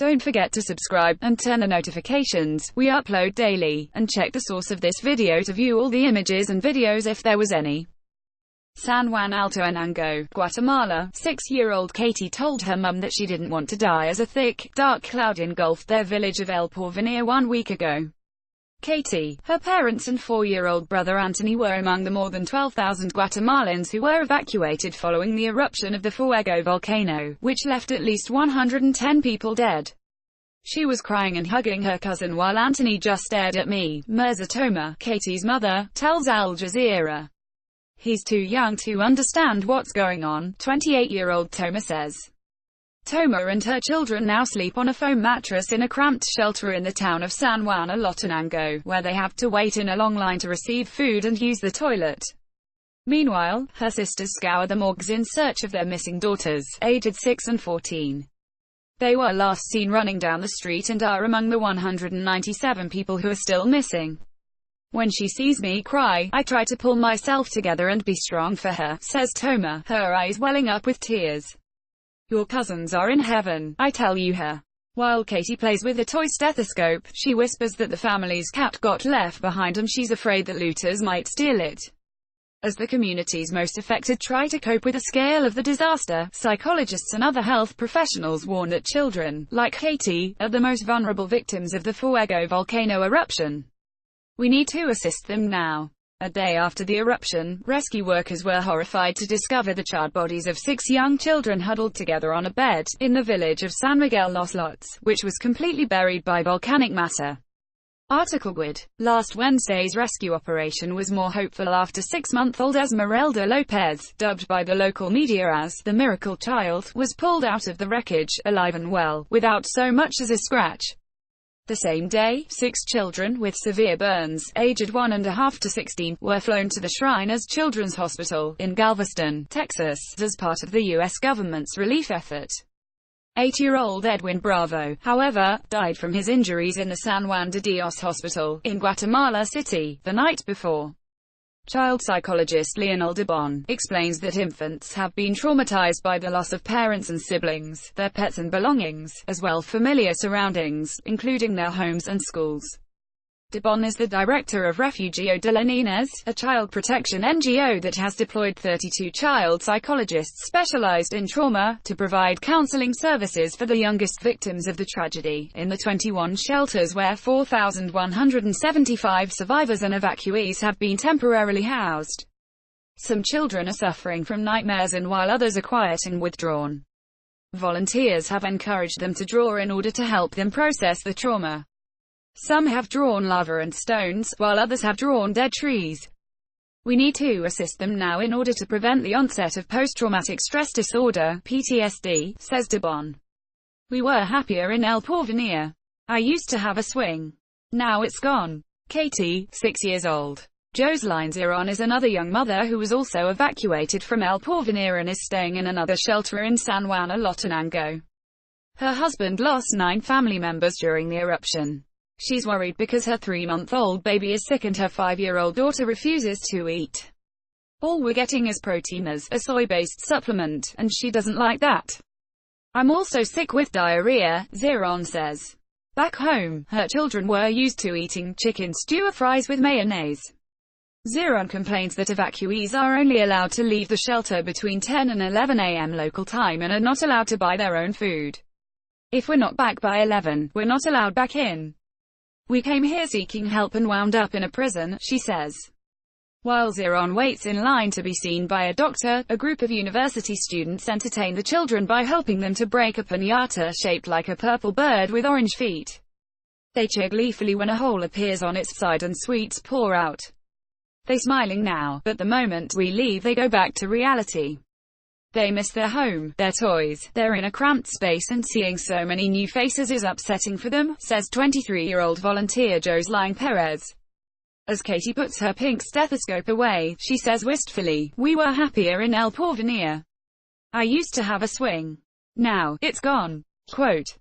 Don't forget to subscribe, and turn the notifications. We upload daily. And check the source of this video to view all the images and videos if there was any. San Juan Alto Anango, Guatemala. 6-year-old Katie told her mum that she didn't want to die as a thick, dark cloud engulfed their village of El Porvenir 1 week ago. Katie, her parents and 4-year-old brother Anthony were among the more than 12,000 Guatemalans who were evacuated following the eruption of the Fuego volcano, which left at least 110 people dead. She was crying and hugging her cousin while Anthony just stared at me, Mirza Toma, Katie's mother, tells Al Jazeera. He's too young to understand what's going on, 28-year-old Toma says. Toma and her children now sleep on a foam mattress in a cramped shelter in the town of San Juan Alotenango, where they have to wait in a long line to receive food and use the toilet. Meanwhile, her sisters scour the morgues in search of their missing daughters, aged 6 and 14. They were last seen running down the street and are among the 197 people who are still missing. When she sees me cry, I try to pull myself together and be strong for her, says Toma, her eyes welling up with tears. Your cousins are in heaven, I tell you her. While Katie plays with a toy stethoscope, she whispers that the family's cat got left behind and she's afraid that looters might steal it. As the communities most affected try to cope with the scale of the disaster, psychologists and other health professionals warn that children, like Katie, are the most vulnerable victims of the Fuego volcano eruption. We need to assist them now. A day after the eruption, rescue workers were horrified to discover the charred bodies of 6 young children huddled together on a bed, in the village of San Miguel Los Lotes, which was completely buried by volcanic matter. Article GUID. Last Wednesday's rescue operation was more hopeful after 6-month-old Esmeralda Lopez, dubbed by the local media as the miracle child, was pulled out of the wreckage, alive and well, without so much as a scratch. The same day, 6 children with severe burns, aged 1.5 to 16, were flown to the Shriners Children's Hospital in Galveston, Texas, as part of the U.S. government's relief effort. 8-year-old Edwin Bravo, however, died from his injuries in the San Juan de Dios Hospital, in Guatemala City, the night before. Child psychologist Lionel Debon explains that infants have been traumatized by the loss of parents and siblings, their pets and belongings, as well as familiar surroundings, including their homes and schools. Debon is the director of Refugio de la Niñez, a child protection NGO that has deployed 32 child psychologists specialized in trauma, to provide counseling services for the youngest victims of the tragedy, in the 21 shelters where 4,175 survivors and evacuees have been temporarily housed. Some children are suffering from nightmares and while others are quiet and withdrawn. Volunteers have encouraged them to draw in order to help them process the trauma. Some have drawn lava and stones, while others have drawn dead trees. We need to assist them now in order to prevent the onset of post-traumatic stress disorder, PTSD, says Debon. We were happier in El Porvenir. I used to have a swing. Now it's gone. Katie, 6 years old. Joseline Zeron is another young mother who was also evacuated from El Porvenir and is staying in another shelter in San Juan Alotenango. Her husband lost 9 family members during the eruption. She's worried because her 3-month-old baby is sick and her 5-year-old daughter refuses to eat. All we're getting is Proteinas, a soy-based supplement, and she doesn't like that. I'm also sick with diarrhea, Zeron says. Back home, her children were used to eating chicken stew or fries with mayonnaise. Zeron complains that evacuees are only allowed to leave the shelter between 10 and 11 a.m. local time and are not allowed to buy their own food. If we're not back by 11, we're not allowed back in. We came here seeking help and wound up in a prison, she says. While Zeron waits in line to be seen by a doctor, a group of university students entertain the children by helping them to break a piñata shaped like a purple bird with orange feet. They cheer gleefully when a hole appears on its side and sweets pour out. They're smiling now, but the moment we leave they go back to reality. They miss their home, their toys, they're in a cramped space and seeing so many new faces is upsetting for them, says 23-year-old volunteer Joseline Perez. As Katie puts her pink stethoscope away, she says wistfully, we were happier in El Porvenir. I used to have a swing. Now, it's gone. Quote,